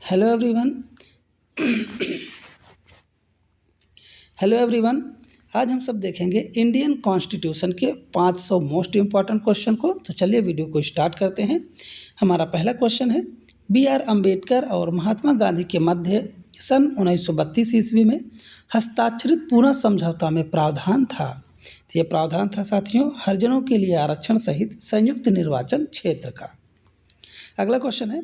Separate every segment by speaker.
Speaker 1: Hello everyone. Hello everyone. आज हम सब देखेंगे इंडियन कॉन्स्टिट्यूशन के 500 मोस्ट इम्पॉर्टेंट क्वेश्चन को। तो चलिए वीडियो को स्टार्ट करते हैं। हमारा पहला क्वेश्चन है, B.R. अम्बेडकर और महात्मा गांधी के मध्य सन 1932 ईस्वी में हस्ताक्षरित पूर्ण समझौता में प्रावधान था। तो ये प्रावधान था साथियों, हरिजनों के लिए आरक्षण सहित संयुक्त निर्वाचन क्षेत्र का। अगला क्वेश्चन है,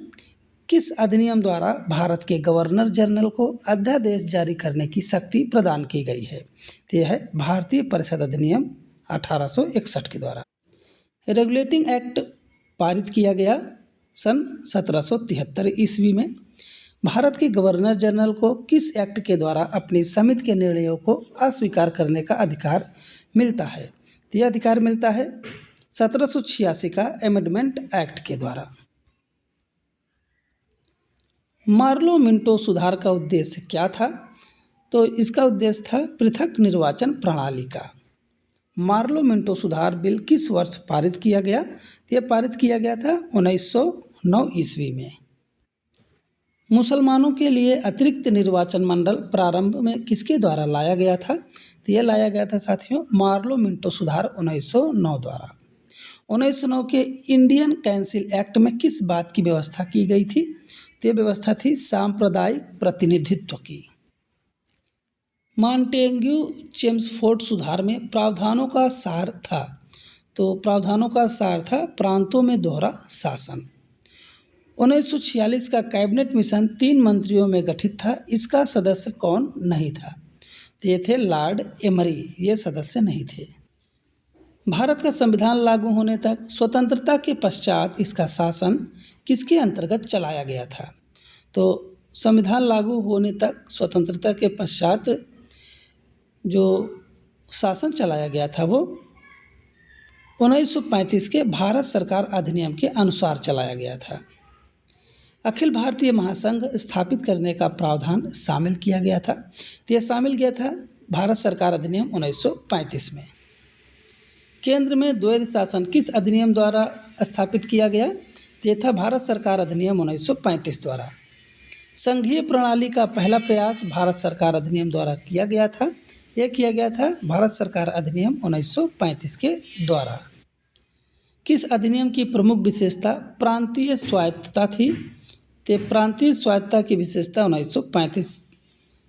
Speaker 1: किस अधिनियम द्वारा भारत के गवर्नर जनरल को अध्यादेश जारी करने की शक्ति प्रदान की गई है? तो यह है भारतीय परिषद अधिनियम 1861 के द्वारा। रेगुलेटिंग एक्ट पारित किया गया सन 1773 ईस्वी में। भारत के गवर्नर जनरल को किस एक्ट के द्वारा अपनी समिति के निर्णयों को अस्वीकार करने का अधिकार मिलता है? तो यह अधिकार मिलता है 1786 का एमेंडमेंट एक्ट के द्वारा। मार्लो मिंटो सुधार का उद्देश्य क्या था? तो इसका उद्देश्य था पृथक निर्वाचन प्रणाली का। मार्लो मिंटो सुधार बिल किस वर्ष पारित किया गया? यह पारित किया गया था 1909 ईस्वी में। मुसलमानों के लिए अतिरिक्त निर्वाचन मंडल प्रारंभ में किसके द्वारा लाया गया था? तो यह लाया गया था साथियों मार्लो मिंटो सुधार 1909 द्वारा। 1909 के इंडियन काउंसिल एक्ट में किस बात की व्यवस्था की गई थी? तो व्यवस्था थी सांप्रदायिक प्रतिनिधित्व की। मॉन्टेग्यू चेम्सफोर्ड सुधार में प्रावधानों का सार था। तो प्रावधानों का सार था प्रांतों में दोहरा शासन। 1946 का कैबिनेट मिशन 3 मंत्रियों में गठित था। इसका सदस्य कौन नहीं था? तो ये थे लॉर्ड एमरी, ये सदस्य नहीं थे। भारत का संविधान लागू होने तक स्वतंत्रता के पश्चात इसका शासन किसके अंतर्गत चलाया गया था? तो संविधान लागू होने तक स्वतंत्रता के पश्चात जो शासन चलाया गया था वो 1935 के भारत सरकार अधिनियम के अनुसार चलाया गया था। अखिल भारतीय महासंघ स्थापित करने का प्रावधान शामिल किया गया था। तो यह शामिल किया था भारत सरकार अधिनियम 1935 में। केंद्र में द्वैध शासन किस अधिनियम द्वारा स्थापित किया गया? यह था भारत सरकार अधिनियम 1935 द्वारा। संघीय प्रणाली का पहला प्रयास भारत सरकार अधिनियम द्वारा किया गया था। यह किया गया था भारत सरकार अधिनियम 1935 के द्वारा। किस अधिनियम की प्रमुख विशेषता प्रांतीय स्वायत्तता थी? तो प्रांतीय स्वायत्तता की विशेषता 1935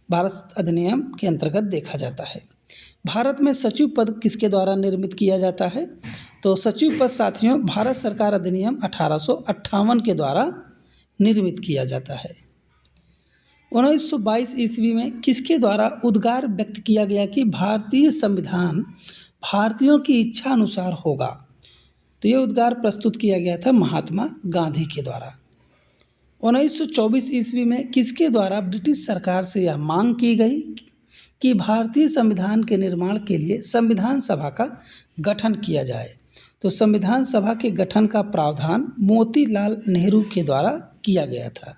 Speaker 1: भारत अधिनियम के अंतर्गत देखा जाता है। भारत में सचिव पद किसके द्वारा निर्मित किया जाता है? तो सचिव पद साथियों भारत सरकार अधिनियम 1858 के द्वारा निर्मित किया जाता है। 1922 ईस्वी में किसके द्वारा उद्गार व्यक्त किया गया कि भारतीय संविधान भारतीयों की इच्छा अनुसार होगा? तो ये उद्गार प्रस्तुत किया गया था महात्मा गांधी के द्वारा। 1924 ईस्वी में किसके द्वारा ब्रिटिश सरकार से यह मांग की गई कि भारतीय संविधान के निर्माण के लिए संविधान सभा का गठन किया जाए? तो संविधान सभा के गठन का प्रावधान मोतीलाल नेहरू के द्वारा किया गया था।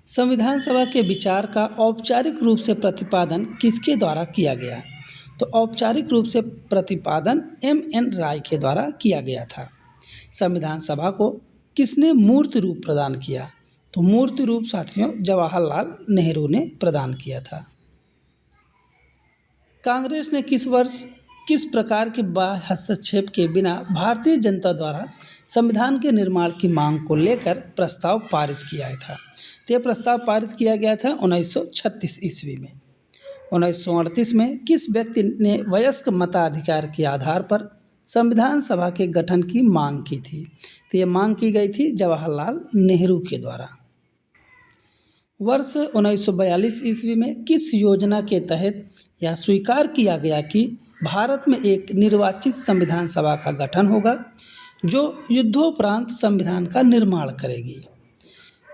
Speaker 1: संविधान सभा के विचार का औपचारिक रूप से प्रतिपादन किसके द्वारा किया गया? तो औपचारिक रूप से प्रतिपादन M.N. राय के द्वारा किया गया था। संविधान सभा को किसने मूर्त रूप प्रदान किया? तो मूर्त रूप साथियों जवाहरलाल नेहरू ने प्रदान किया था। कांग्रेस ने किस वर्ष किस प्रकार के बाह्य हस्तक्षेप के बिना भारतीय जनता द्वारा संविधान के निर्माण की मांग को लेकर प्रस्ताव पारित किया था? तो यह प्रस्ताव पारित किया गया था 1936 ईस्वी में। 1938 में किस व्यक्ति ने वयस्क मताधिकार के आधार पर संविधान सभा के गठन की मांग की थी? तो ये मांग की गई थी जवाहरलाल नेहरू के द्वारा। वर्ष 1942 ईस्वी में किस योजना के तहत यह स्वीकार किया गया कि भारत में एक निर्वाचित संविधान सभा का गठन होगा जो युद्धोपरांत संविधान का निर्माण करेगी?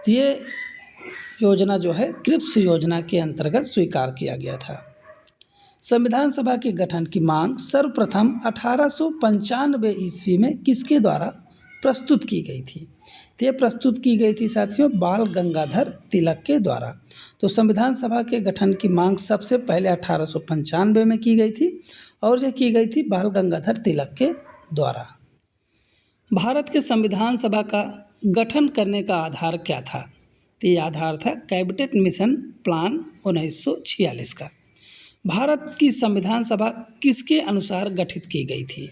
Speaker 1: ये योजना जो है क्रिप्स योजना के अंतर्गत स्वीकार किया गया था। संविधान सभा के गठन की मांग सर्वप्रथम 1895 ईस्वी में किसके द्वारा प्रस्तुत की गई थी? तो ये प्रस्तुत की गई थी साथियों बाल गंगाधर तिलक के द्वारा। तो संविधान सभा के गठन की मांग सबसे पहले 1895 में की गई थी और यह की गई थी बाल गंगाधर तिलक के द्वारा। भारत के संविधान सभा का गठन करने का आधार क्या था? तो ये आधार था कैबिनेट मिशन प्लान 1946 का। भारत की संविधान सभा किसके अनुसार गठित की गई थी?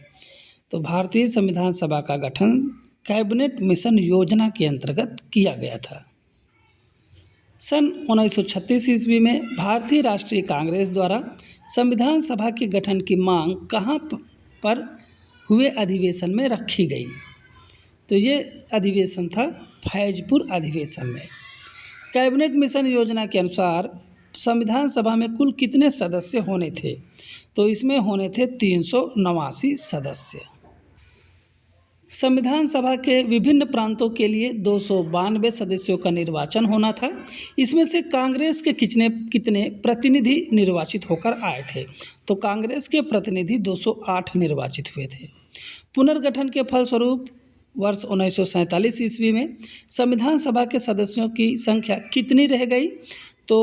Speaker 1: तो भारतीय संविधान सभा का गठन कैबिनेट मिशन योजना के अंतर्गत किया गया था। सन 1936 ईस्वी में भारतीय राष्ट्रीय कांग्रेस द्वारा संविधान सभा के गठन की मांग कहाँ पर हुए अधिवेशन में रखी गई? तो ये अधिवेशन था फैजपुर अधिवेशन में। कैबिनेट मिशन योजना के अनुसार संविधान सभा में कुल कितने सदस्य होने थे? तो इसमें होने थे 389 सदस्य। संविधान सभा के विभिन्न प्रांतों के लिए 292 सदस्यों का निर्वाचन होना था। इसमें से कांग्रेस के कितने प्रतिनिधि निर्वाचित होकर आए थे? तो कांग्रेस के प्रतिनिधि 208 निर्वाचित हुए थे। पुनर्गठन के फलस्वरूप वर्ष 1947 ईस्वी में संविधान सभा के सदस्यों की संख्या कितनी रह गई? तो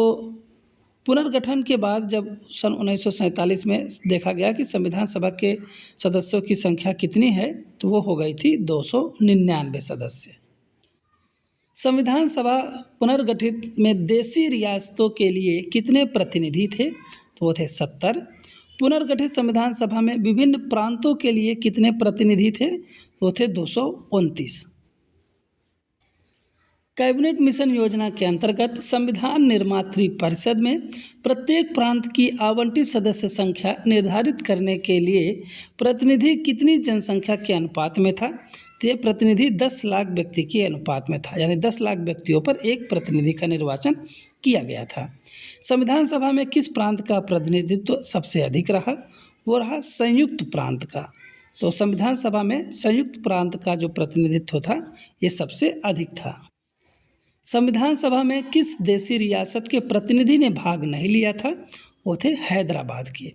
Speaker 1: पुनर्गठन के बाद जब सन 1947 में देखा गया कि संविधान सभा के सदस्यों की संख्या कितनी है, तो वो हो गई थी 299 सदस्य। संविधान सभा पुनर्गठित में देशी रियासतों के लिए कितने प्रतिनिधि थे? तो वो थे 70। पुनर्गठित संविधान सभा में विभिन्न प्रांतों के लिए कितने प्रतिनिधि थे? तो वो थे 229। कैबिनेट मिशन योजना के अंतर्गत संविधान निर्मात्री परिषद में प्रत्येक प्रांत की आवंटित सदस्य संख्या निर्धारित करने के लिए प्रतिनिधि कितनी जनसंख्या के अनुपात में था? तो ये प्रतिनिधि 10 लाख व्यक्ति के अनुपात में था, यानी 10 लाख व्यक्तियों पर एक प्रतिनिधि का निर्वाचन किया गया था। संविधान सभा में किस प्रांत का प्रतिनिधित्व सबसे अधिक रहा? वो रहा संयुक्त प्रांत का। तो संविधान सभा में संयुक्त प्रांत का जो प्रतिनिधित्व था ये सबसे अधिक था। संविधान सभा में किस देशी रियासत के प्रतिनिधि ने भाग नहीं लिया था? वो थे हैदराबाद के।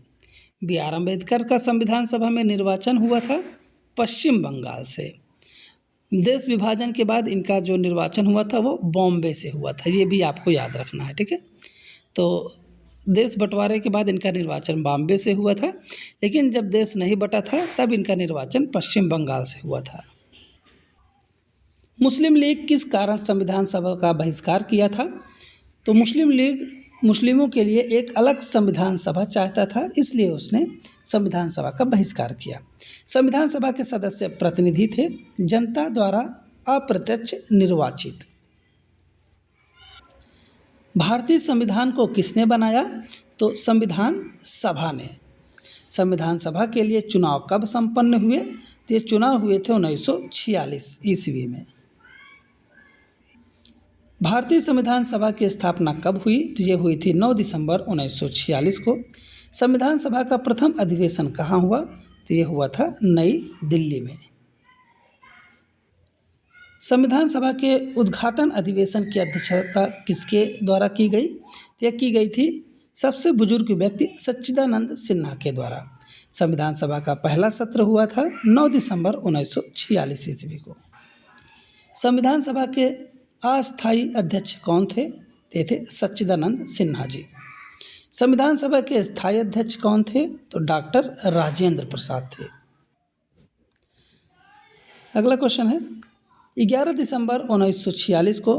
Speaker 1: B.R. अम्बेडकर का संविधान सभा में निर्वाचन हुआ था पश्चिम बंगाल से। देश विभाजन के बाद इनका जो निर्वाचन हुआ था वो बॉम्बे से हुआ था, ये भी आपको याद रखना है, ठीक है। तो देश बंटवारे के बाद इनका निर्वाचन बॉम्बे से हुआ था, लेकिन जब देश नहीं बटा था तब इनका निर्वाचन पश्चिम बंगाल से हुआ था। मुस्लिम लीग किस कारण संविधान सभा का बहिष्कार किया था? तो मुस्लिम लीग मुस्लिमों के लिए एक अलग संविधान सभा चाहता था, इसलिए उसने संविधान सभा का बहिष्कार किया। संविधान सभा के सदस्य प्रतिनिधि थे जनता द्वारा अप्रत्यक्ष निर्वाचित। भारतीय संविधान को किसने बनाया? तो संविधान सभा ने। संविधान सभा के लिए चुनाव कब संपन्न हुए? तो ये चुनाव हुए थे 1946 ईस्वी में। भारतीय संविधान सभा की स्थापना कब हुई? तो ये हुई थी 9 दिसंबर 1946 को। संविधान सभा का प्रथम अधिवेशन कहाँ हुआ? तो ये हुआ था नई दिल्ली में। संविधान सभा के उद्घाटन अधिवेशन की अध्यक्षता किसके द्वारा की गई? तो यह की गई थी सबसे बुजुर्ग व्यक्ति सच्चिदानंद सिन्हा के द्वारा। संविधान सभा का पहला सत्र हुआ था 9 दिसंबर 1946 ईस्वी को। संविधान सभा के अस्थायी अध्यक्ष कौन थे? ते थे सच्चिदानंद सिन्हा जी। संविधान सभा के स्थायी अध्यक्ष कौन थे? तो डॉक्टर राजेंद्र प्रसाद थे। अगला क्वेश्चन है 11 दिसंबर 1946 को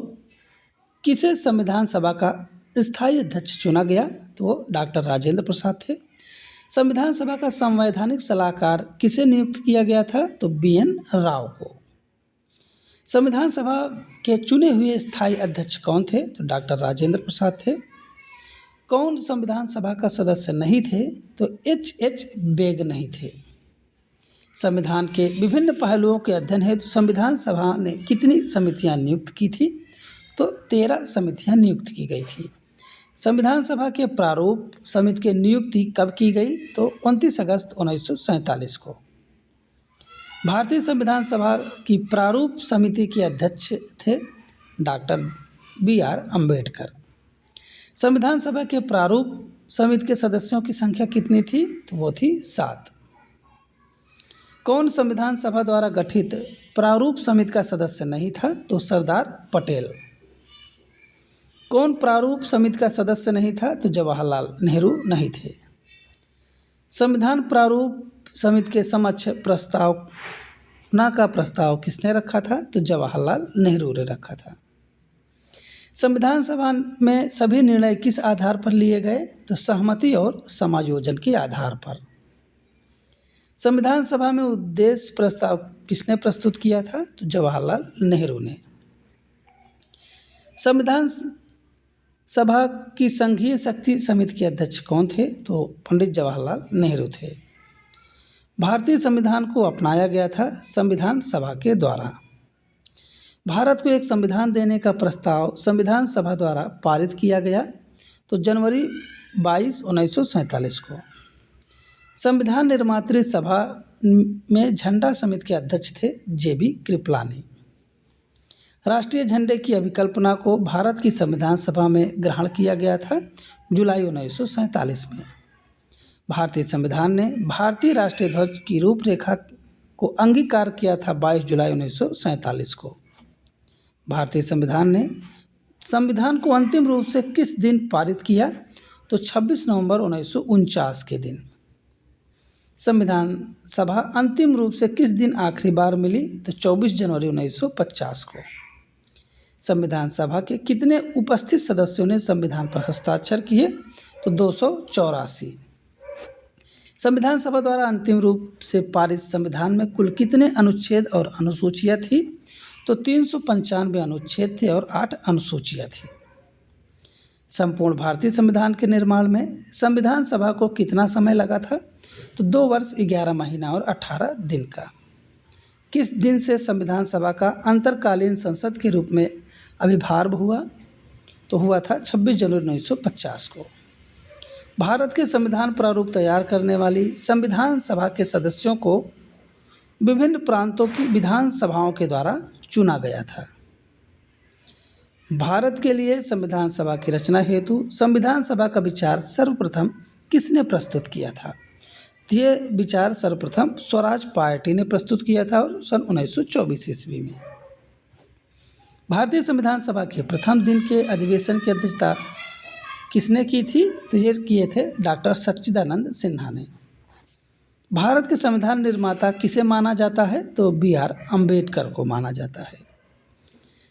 Speaker 1: किसे संविधान सभा का स्थायी अध्यक्ष चुना गया? तो वो डॉक्टर राजेंद्र प्रसाद थे। संविधान सभा का संवैधानिक सलाहकार किसे नियुक्त किया गया था? तो B.N. राव को। संविधान सभा के चुने हुए स्थायी अध्यक्ष कौन थे? तो डॉक्टर राजेंद्र प्रसाद थे। कौन संविधान सभा का सदस्य नहीं थे? तो H.H. बेग नहीं थे। संविधान के विभिन्न पहलुओं के अध्ययन हेतु संविधान सभा ने कितनी समितियां नियुक्त की थी? तो 13 समितियां नियुक्त की गई थी। संविधान सभा के प्रारूप समिति की नियुक्ति कब की गई? तो 29 अगस्त 1947 को। भारतीय संविधान सभा की प्रारूप समिति के अध्यक्ष थे डॉक्टर B.R. अम्बेडकर। संविधान सभा के प्रारूप समिति के सदस्यों की संख्या कितनी थी? तो वो थी 7। कौन संविधान सभा द्वारा गठित प्रारूप समिति का सदस्य नहीं था? तो सरदार पटेल। कौन प्रारूप समिति का सदस्य नहीं था? तो जवाहरलाल नेहरू नहीं थे। संविधान प्रारूप समिति के समक्ष प्रस्ताव का प्रस्ताव किसने रखा था? तो जवाहरलाल नेहरू ने रखा था। संविधान सभा में सभी निर्णय किस आधार पर लिए गए? तो सहमति और समायोजन के आधार पर। संविधान सभा में उद्देश्य प्रस्ताव किसने प्रस्तुत किया था? तो जवाहरलाल नेहरू ने। संविधान सभा की संघीय शक्ति समिति के अध्यक्ष कौन थे? तो पंडित जवाहरलाल नेहरू थे। भारतीय संविधान को अपनाया गया था संविधान सभा के द्वारा। भारत को एक संविधान देने का प्रस्ताव संविधान सभा द्वारा पारित किया गया तो जनवरी 22, 1947 को। संविधान निर्मात्री सभा में झंडा समिति के अध्यक्ष थे JB कृपलानी। राष्ट्रीय झंडे की अभिकल्पना को भारत की संविधान सभा में ग्रहण किया गया था जुलाई 1947 में। भारतीय संविधान ने भारतीय राष्ट्रीय ध्वज की रूपरेखा को अंगीकार किया था 22 जुलाई 1947 को। भारतीय संविधान ने संविधान को अंतिम रूप से किस दिन पारित किया? तो 26 नवंबर 1949 के दिन। संविधान सभा अंतिम रूप से किस दिन आखिरी बार मिली? तो 24 जनवरी 1950 को। संविधान सभा के कितने उपस्थित सदस्यों ने संविधान पर हस्ताक्षर किए? तो 284। संविधान सभा द्वारा अंतिम रूप से पारित संविधान में कुल कितने अनुच्छेद और अनुसूचियाँ थी? तो 395 अनुच्छेद थे और 8 अनुसूचियाँ थी। संपूर्ण भारतीय संविधान के निर्माण में संविधान सभा को कितना समय लगा था? तो 2 वर्ष 11 महीना और 18 दिन का। किस दिन से संविधान सभा का अंतरकालीन संसद के रूप में आविर्भाव हुआ? तो हुआ था 26 जनवरी 1950 को। भारत के संविधान प्रारूप तैयार करने वाली संविधान सभा के सदस्यों को विभिन्न प्रांतों की विधान सभाओं के द्वारा चुना गया था। भारत के लिए संविधान सभा की रचना हेतु संविधान सभा का विचार सर्वप्रथम किसने प्रस्तुत किया था? ये विचार सर्वप्रथम स्वराज पार्टी ने प्रस्तुत किया था और सन 1924 ईस्वी में। भारतीय संविधान सभा के प्रथम दिन के अधिवेशन की अध्यक्षता किसने की थी? तो ये किए थे डॉक्टर सच्चिदानंद सिन्हा ने। भारत के संविधान निर्माता किसे माना जाता है? तो BR अम्बेडकर को माना जाता है।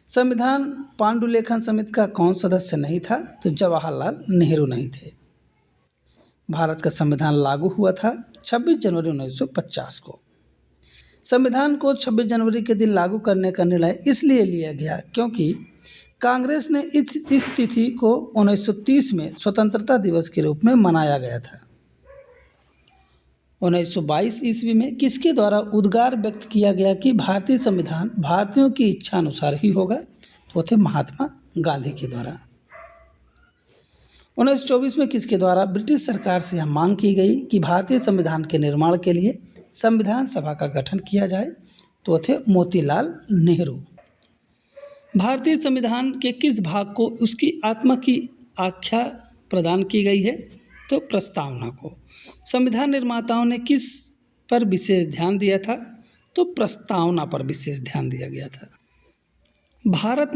Speaker 1: संविधान पांडुलेखन समिति का कौन सदस्य नहीं था? तो जवाहरलाल नेहरू नहीं थे। भारत का संविधान लागू हुआ था 26 जनवरी 1950 को। संविधान को 26 जनवरी के दिन लागू करने का निर्णय इसलिए लिया गया क्योंकि कांग्रेस ने इस तिथि को 1930 में स्वतंत्रता दिवस के रूप में मनाया गया था। 1922 ईस्वी में किसके द्वारा उद्गार व्यक्त किया गया कि भारतीय संविधान भारतीयों की इच्छा अनुसार ही होगा? तो थे महात्मा गांधी के द्वारा। 1924 में किसके द्वारा ब्रिटिश सरकार से यह मांग की गई कि भारतीय संविधान के निर्माण के लिए संविधान सभा का गठन किया जाए? तो थे मोतीलाल नेहरू। भारतीय संविधान के किस भाग को उसकी आत्मा की आख्या प्रदान की गई है? तो प्रस्तावना को। संविधान निर्माताओं ने किस पर विशेष ध्यान दिया था? तो प्रस्तावना पर विशेष ध्यान दिया गया था। भारत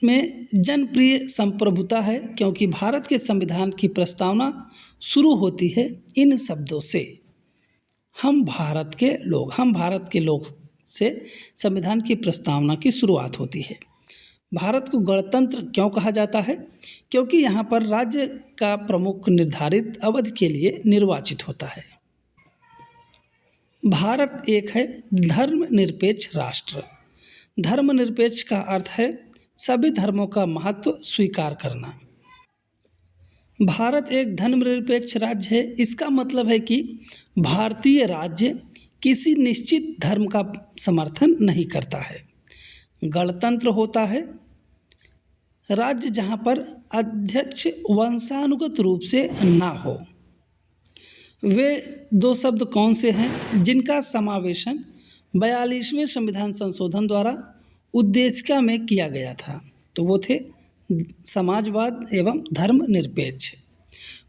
Speaker 1: में जनप्रिय संप्रभुता है क्योंकि भारत के संविधान की प्रस्तावना शुरू होती है इन शब्दों से, हम भारत के लोग से संविधान की प्रस्तावना की शुरुआत होती है। भारत को गणतंत्र क्यों कहा जाता है? क्योंकि यहाँ पर राज्य का प्रमुख निर्धारित अवधि के लिए निर्वाचित होता है। भारत एक है धर्मनिरपेक्ष राष्ट्र। धर्मनिरपेक्ष का अर्थ है सभी धर्मों का महत्व स्वीकार करना। भारत एक धर्मनिरपेक्ष राज्य है, इसका मतलब है कि भारतीय राज्य किसी निश्चित धर्म का समर्थन नहीं करता है। गणतंत्र होता है राज्य जहाँ पर अध्यक्ष वंशानुगत रूप से ना हो। वे 2 शब्द कौन से हैं जिनका समावेशन 42वें संविधान संशोधन द्वारा उद्देशिका में किया गया था? तो वो थे समाजवाद एवं धर्मनिरपेक्ष।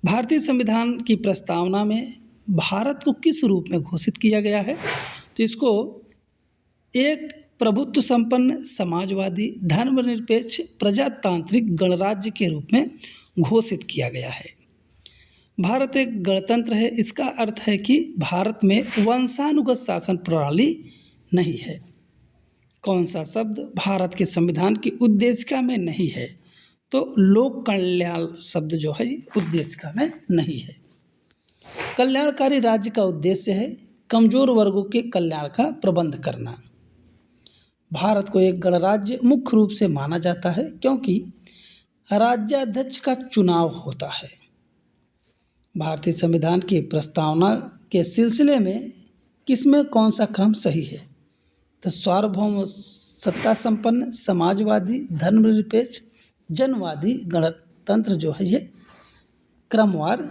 Speaker 1: भारतीय संविधान की प्रस्तावना में भारत को किस रूप में घोषित किया गया है? तो इसको एक प्रभुत्व संपन्न समाजवादी धर्मनिरपेक्ष प्रजातांत्रिक गणराज्य के रूप में घोषित किया गया है। भारत एक गणतंत्र है, इसका अर्थ है कि भारत में वंशानुगत शासन प्रणाली नहीं है? कौन सा शब्द भारत के संविधान की उद्देशिका में नहीं है? तो लोक कल्याण शब्द जो है ये उद्देशिका में नहीं है। कल्याणकारी राज्य का उद्देश्य है कमजोर वर्गों के कल्याण का प्रबंध करना। भारत को एक गणराज्य मुख्य रूप से माना जाता है क्योंकि राज्याध्यक्ष का चुनाव होता है। भारतीय संविधान की प्रस्तावना के सिलसिले में किसमें कौन सा क्रम सही है? तो सार्वभौम सत्ता संपन्न, समाजवादी, धर्मनिरपेक्ष, जनवादी गणतंत्र जो है ये क्रमवार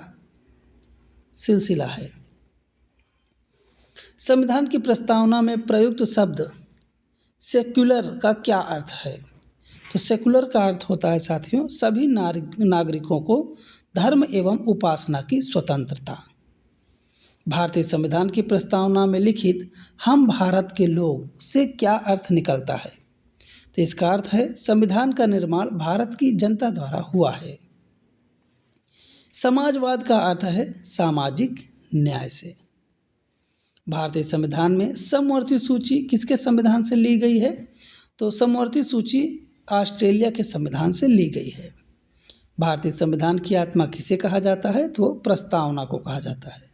Speaker 1: सिलसिला है। संविधान की प्रस्तावना में प्रयुक्त शब्द सेक्युलर का क्या अर्थ है? तो सेकुलर का अर्थ होता है साथियों सभी नागरिकों को धर्म एवं उपासना की स्वतंत्रता। भारतीय संविधान की प्रस्तावना में लिखित हम भारत के लोग से क्या अर्थ निकलता है? तो इसका अर्थ है संविधान का निर्माण भारत की जनता द्वारा हुआ है। समाजवाद का अर्थ है सामाजिक न्याय से। भारतीय संविधान में समवर्ती सूची किसके संविधान से ली गई है? तो समवर्ती सूची ऑस्ट्रेलिया के संविधान से ली गई है। भारतीय संविधान की आत्मा किसे कहा जाता है? तो प्रस्तावना को कहा जाता है।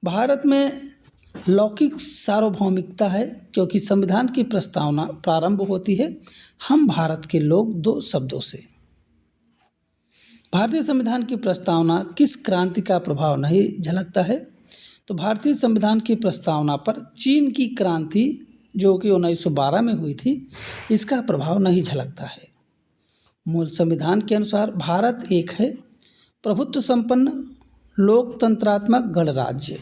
Speaker 1: भारत में लौकिक सार्वभौमिकता है क्योंकि संविधान की प्रस्तावना प्रारंभ होती है हम भारत के लोग दो शब्दों से। भारतीय संविधान की प्रस्तावना किस क्रांति का प्रभाव नहीं झलकता है? तो भारतीय संविधान की प्रस्तावना पर चीन की क्रांति जो कि 1912 में हुई थी इसका प्रभाव नहीं झलकता है। मूल संविधान के अनुसार भारत एक है प्रभुत्व संपन्न लोकतंत्रात्मक गणराज्य।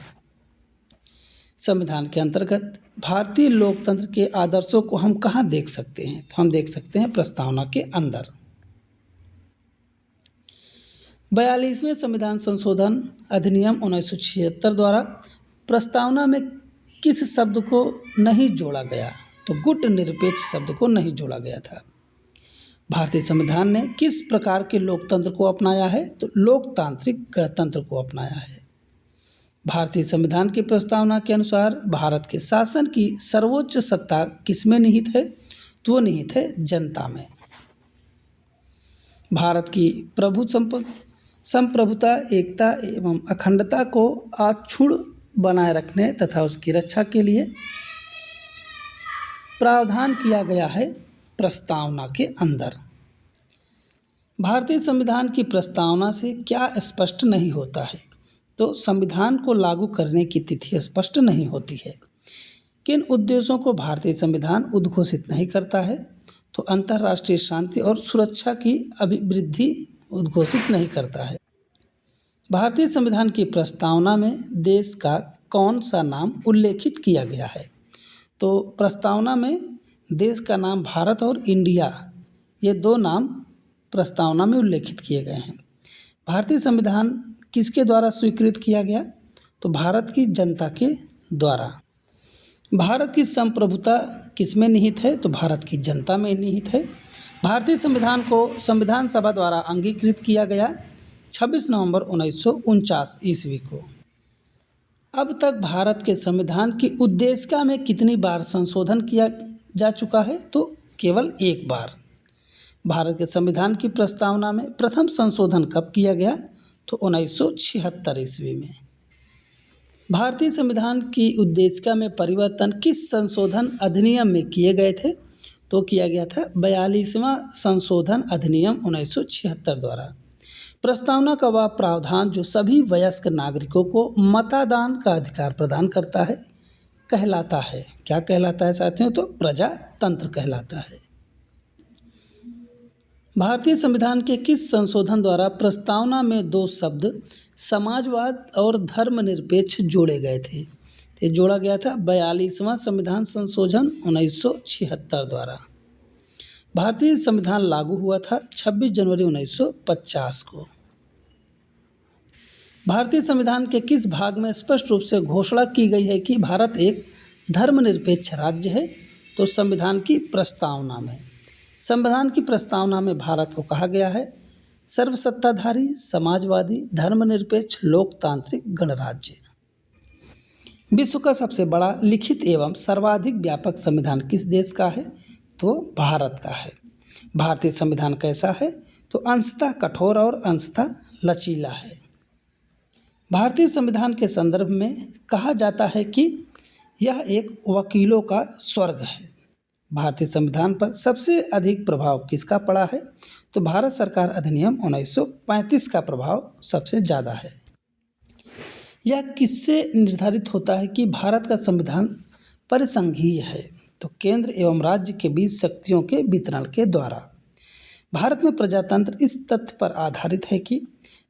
Speaker 1: संविधान के अंतर्गत भारतीय लोकतंत्र के आदर्शों को हम कहाँ देख सकते हैं? तो हम देख सकते हैं प्रस्तावना के अंदर। 42वें संविधान संशोधन अधिनियम 1976 द्वारा प्रस्तावना में किस शब्द को नहीं जोड़ा गया? तो गुट निरपेक्ष शब्द को नहीं जोड़ा गया था। भारतीय संविधान ने किस प्रकार के लोकतंत्र को अपनाया है? तो लोकतांत्रिक गणतंत्र को अपनाया है। भारतीय संविधान की प्रस्तावना के अनुसार भारत के शासन की सर्वोच्च सत्ता किसमें निहित है? तो वो निहित है जनता में। भारत की संप्रभुता, एकता एवं अखंडता को अक्षुण्ण बनाए रखने तथा उसकी रक्षा के लिए प्रावधान किया गया है प्रस्तावना के अंदर। भारतीय संविधान की प्रस्तावना से क्या स्पष्ट नहीं होता है? तो संविधान को लागू करने की तिथि स्पष्ट नहीं होती है। किन उद्देश्यों को भारतीय संविधान उद्घोषित नहीं करता है? तो अंतर्राष्ट्रीय शांति और सुरक्षा की अभिवृद्धि उद्घोषित नहीं करता है। भारतीय संविधान की प्रस्तावना में देश का कौन सा नाम उल्लेखित किया गया है? तो प्रस्तावना में देश का नाम भारत और इंडिया ये दो नाम प्रस्तावना में उल्लेखित किए गए हैं। भारतीय संविधान किसके द्वारा स्वीकृत किया गया? तो भारत की जनता के द्वारा। भारत की संप्रभुता किसमें निहित है? तो भारत की जनता में निहित है। भारतीय संविधान को संविधान सभा द्वारा अंगीकृत किया गया 26 नवंबर 1949 ईस्वी को। अब तक भारत के संविधान की उद्देशिका में कितनी बार संशोधन किया जा चुका है? तो केवल एक बार। भारत के संविधान की प्रस्तावना में प्रथम संशोधन कब किया गया? तो 1976 ईस्वी में। भारतीय संविधान की उद्देशिका में परिवर्तन किस संशोधन अधिनियम में किए गए थे? तो किया गया था 42वां संशोधन अधिनियम 1976 द्वारा। प्रस्तावना का वह प्रावधान जो सभी वयस्क नागरिकों को मतादान का अधिकार प्रदान करता है कहलाता है। क्या कहलाता है साथियों? तो प्रजातंत्र कहलाता है। भारतीय संविधान के किस संशोधन द्वारा प्रस्तावना में दो शब्द समाजवाद और धर्मनिरपेक्ष जोड़े गए थे? ये जोड़ा गया था 42वां संविधान संशोधन 1976 द्वारा। भारतीय संविधान लागू हुआ था 26 जनवरी 1950 को। भारतीय संविधान के किस भाग में स्पष्ट रूप से घोषणा की गई है कि भारत एक धर्मनिरपेक्ष राज्य है? तो संविधान की प्रस्तावना में। संविधान की प्रस्तावना में भारत को कहा गया है सर्वसत्ताधारी, समाजवादी, धर्मनिरपेक्ष, लोकतांत्रिक गणराज्य। विश्व का सबसे बड़ा लिखित एवं सर्वाधिक व्यापक संविधान किस देश का है? तो भारत का है। भारतीय संविधान कैसा है? तो अंशतः कठोर और अंशतः लचीला है। भारतीय संविधान के संदर्भ में कहा जाता है कि यह एक वकीलों का स्वर्ग है। भारतीय संविधान पर सबसे अधिक प्रभाव किसका पड़ा है? तो भारत सरकार अधिनियम 1935 का प्रभाव सबसे ज़्यादा है। यह किससे निर्धारित होता है कि भारत का संविधान परिसंघीय है? तो केंद्र एवं राज्य के बीच शक्तियों के वितरण के द्वारा। भारत में प्रजातंत्र इस तथ्य पर आधारित है कि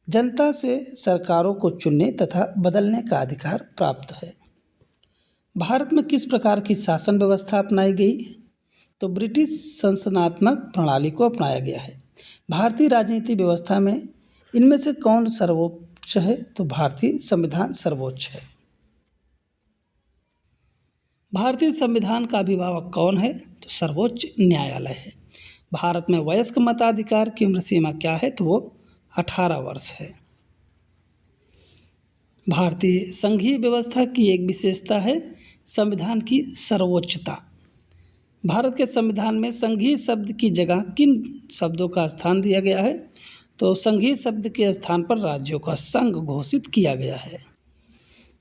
Speaker 1: जनता से सरकारों को चुनने तथा बदलने का अधिकार प्राप्त है। भारत में किस प्रकार की शासन व्यवस्था अपनाई गई? तो ब्रिटिश संसदनात्मक प्रणाली को अपनाया गया है। भारतीय राजनीति व्यवस्था में इनमें से कौन सर्वोच्च है? तो भारतीय संविधान सर्वोच्च है। भारतीय संविधान का अभिभावक कौन है? तो सर्वोच्च न्यायालय है। भारत में वयस्क मताधिकार की उम्र सीमा क्या है? तो वो 18 वर्ष है। भारतीय संघीय व्यवस्था की एक विशेषता है संविधान की सर्वोच्चता। भारत के संविधान में संघीय शब्द की जगह किन शब्दों का स्थान दिया गया है? तो संघीय शब्द के स्थान पर राज्यों का संघ घोषित किया गया है।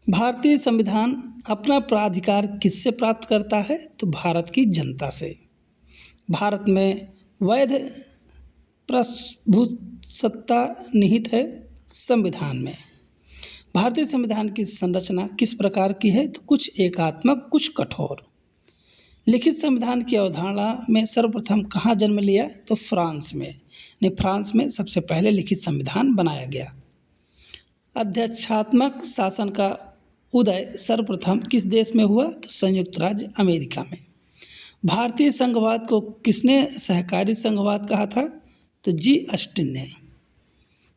Speaker 1: भारतीय संविधान अपना प्राधिकार किससे प्राप्त करता है? तो भारत की जनता से। भारत में वैध प्रभुसत्ता निहित है संविधान में। भारतीय संविधान की संरचना किस प्रकार की है? तो कुछ एकात्मक, कुछ कठोर। लिखित संविधान की अवधारणा में सर्वप्रथम कहाँ जन्म लिया? तो फ्रांस में। फ्रांस में सबसे पहले लिखित संविधान बनाया गया। अध्यक्षात्मक शासन का उदय सर्वप्रथम किस देश में हुआ? तो संयुक्त राज्य अमेरिका में। भारतीय संघवाद को किसने सहकारी संघवाद कहा था? तो जी ऑस्टिन ने।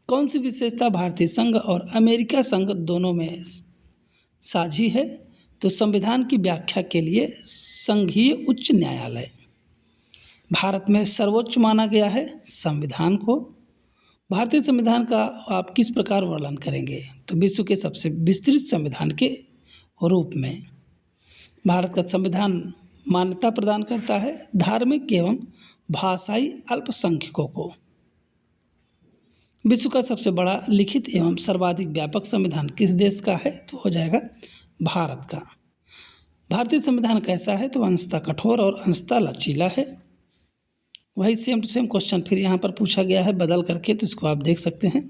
Speaker 1: कौन सी विशेषता भारतीय संघ और अमेरिका संघ दोनों में साझी है? तो संविधान की व्याख्या के लिए संघीय उच्च न्यायालय। भारत में सर्वोच्च माना गया है संविधान को। भारतीय संविधान का आप किस प्रकार वर्णन करेंगे? तो विश्व के सबसे विस्तृत संविधान के रूप में। भारत का संविधान मान्यता प्रदान करता है धार्मिक एवं भाषाई अल्पसंख्यकों को। विश्व का सबसे बड़ा लिखित एवं सर्वाधिक व्यापक संविधान किस देश का है? तो हो जाएगा भारत का। भारतीय संविधान कैसा है? तो अंशतः कठोर और अंशतः लचीला है। वही सेम टू सेम क्वेश्चन फिर यहाँ पर पूछा गया है बदल करके, तो इसको आप देख सकते हैं।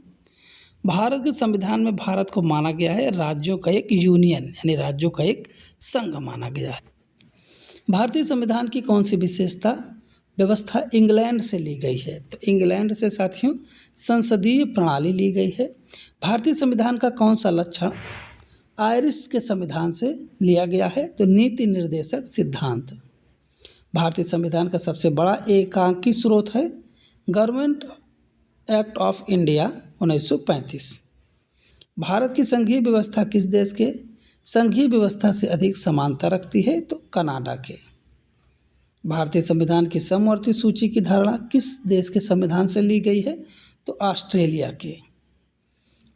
Speaker 1: भारत के संविधान में भारत को माना गया है राज्यों का एक यूनियन, यानी राज्यों का एक संघ माना गया है। भारतीय संविधान की कौन सी विशेषता व्यवस्था इंग्लैंड से ली गई है? तो इंग्लैंड से साथियों संसदीय प्रणाली ली गई है। भारतीय संविधान का कौन सा लक्षण आयरिश के संविधान से लिया गया है? तो नीति निर्देशक सिद्धांत। भारतीय संविधान का सबसे बड़ा एकांकी स्रोत है government act of India 1935। Bharat की संघीय व्यवस्था किस देश के संघीय व्यवस्था से अधिक समानता रखती है? तो कनाडा के। भारतीय संविधान की समवर्ती सूची की धारणा किस देश के संविधान से ली गई है? तो ऑस्ट्रेलिया के।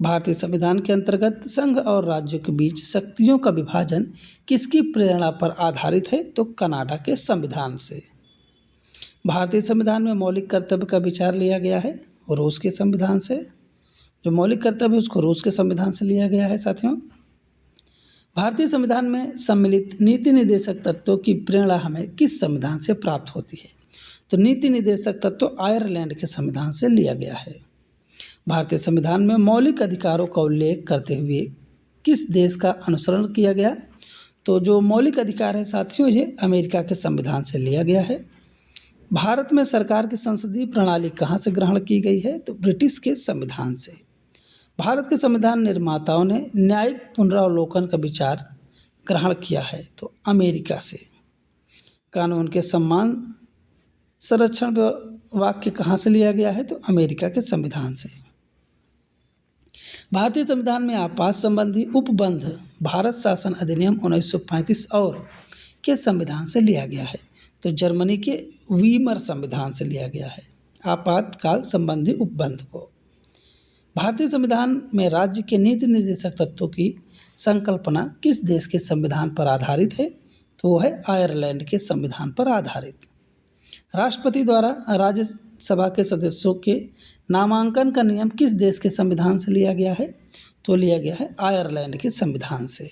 Speaker 1: भारतीय संविधान के अंतर्गत संघ और राज्यों के बीच शक्तियों का विभाजन किसकी प्रेरणा पर आधारित है? तो कनाडा के संविधान से। भारतीय संविधान में मौलिक कर्तव्य का विचार लिया गया है रूस के संविधान से। जो मौलिक कर्तव्य है उसको रूस के संविधान से लिया गया है साथियों। भारतीय संविधान में सम्मिलित नीति निर्देशक तत्वों की प्रेरणा हमें किस संविधान से प्राप्त होती है? तो नीति निर्देशक तत्व आयरलैंड के संविधान से लिया गया है। भारतीय संविधान में मौलिक अधिकारों का उल्लेख करते हुए किस देश का अनुसरण किया गया? तो जो मौलिक अधिकार है साथियों ये अमेरिका के संविधान से लिया गया है। भारत में सरकार की संसदीय प्रणाली कहाँ से ग्रहण की गई है? तो ब्रिटिश के संविधान से। भारत के संविधान निर्माताओं ने न्यायिक पुनरावलोकन का विचार ग्रहण किया है तो अमेरिका से। कानून के सम्मान संरक्षण वाक्य कहाँ से लिया गया है? तो अमेरिका के संविधान से। भारतीय संविधान में आपात संबंधी उपबंध भारत शासन अधिनियम 1935 और के संविधान से लिया गया है। तो जर्मनी के वीमर संविधान से लिया गया है आपातकाल संबंधी उपबंध को। भारतीय संविधान में राज्य के नीति निर्देशक तत्वों की संकल्पना किस देश के संविधान पर आधारित है? तो वो है आयरलैंड के संविधान पर आधारित। राष्ट्रपति द्वारा राज्यसभा के सदस्यों के नामांकन का नियम किस देश के संविधान से लिया गया है? तो लिया गया है आयरलैंड के संविधान से।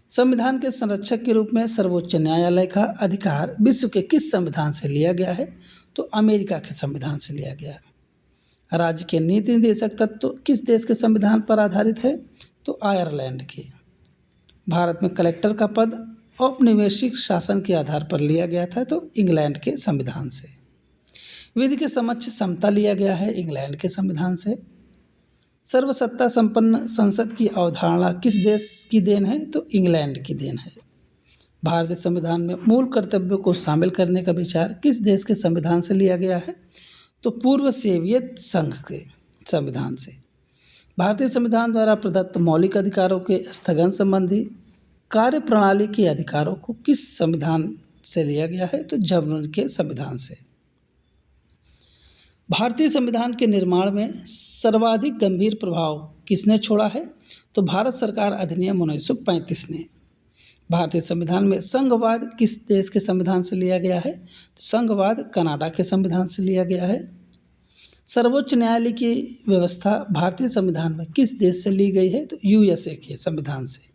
Speaker 1: संविधान के संरक्षक के रूप में सर्वोच्च न्यायालय का अधिकार विश्व के किस संविधान से लिया गया है? तो अमेरिका के संविधान से लिया गया है। राज्य के नीति निर्देशक तत्व किस देश के संविधान पर आधारित है? तो आयरलैंड के। भारत में कलेक्टर का पद औपनिवेशिक शासन के आधार पर लिया गया था, तो इंग्लैंड के संविधान से। विधि के समक्ष समता लिया गया है इंग्लैंड के संविधान से। सर्वसत्ता संपन्न संसद की अवधारणा किस देश की देन है? तो इंग्लैंड की देन है। भारतीय संविधान में मूल कर्तव्यों को शामिल करने का विचार किस देश के संविधान से लिया गया है? तो पूर्व सोवियत संघ के संविधान से। भारतीय संविधान द्वारा प्रदत्त मौलिक अधिकारों के स्थगन संबंधी कार्य प्रणाली के अधिकारों को किस संविधान से लिया गया है? तो जर्मनी के संविधान से। भारतीय संविधान के निर्माण में सर्वाधिक गंभीर प्रभाव किसने छोड़ा है? तो भारत सरकार अधिनियम 1935 ने। भारतीय संविधान में संघवाद किस देश के संविधान से लिया गया है? तो संघवाद कनाडा के संविधान से लिया गया है। सर्वोच्च न्यायालय की व्यवस्था भारतीय संविधान में किस देश से ली गई है? तो यूएसए के संविधान से।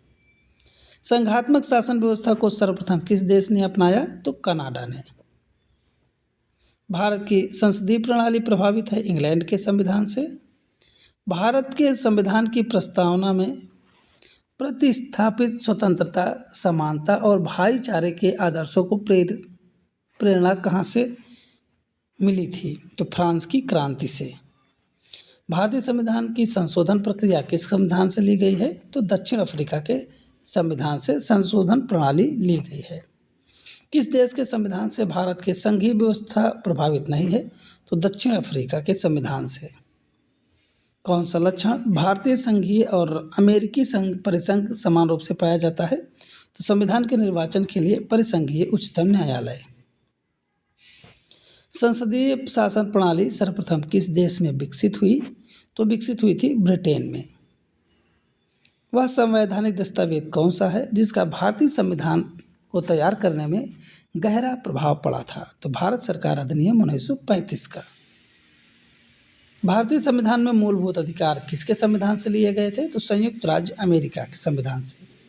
Speaker 1: संघात्मक शासन व्यवस्था को सर्वप्रथम किस देश ने अपनाया? तो कनाडा ने। भारत की संसदीय प्रणाली प्रभावित है इंग्लैंड के संविधान से। भारत के संविधान की प्रस्तावना में प्रतिस्थापित स्वतंत्रता, समानता और भाईचारे के आदर्शों को प्रेरणा कहाँ से मिली थी? तो फ्रांस की क्रांति से। भारतीय संविधान की संशोधन प्रक्रिया किस संविधान से ली गई है? तो दक्षिण अफ्रीका के संविधान से संशोधन प्रणाली ली गई है। किस देश के संविधान से भारत के संघीय व्यवस्था प्रभावित नहीं है? तो दक्षिण अफ्रीका के संविधान से। कौन सा लक्षण भारतीय संघीय और अमेरिकी संघ परिसंघ समान रूप से पाया जाता है? तो संविधान के निर्वाचन के लिए परिसंघीय उच्चतम न्यायालय। संसदीय शासन प्रणाली सर्वप्रथम किस देश में विकसित हुई? तो विकसित हुई थी ब्रिटेन में। वह संवैधानिक दस्तावेज कौन सा है जिसका भारतीय संविधान को तैयार करने में गहरा प्रभाव पड़ा था? तो भारत सरकार अधिनियम 1935 का। भारतीय संविधान में मूलभूत अधिकार किसके संविधान से लिए गए थे? तो संयुक्त राज्य अमेरिका के संविधान से।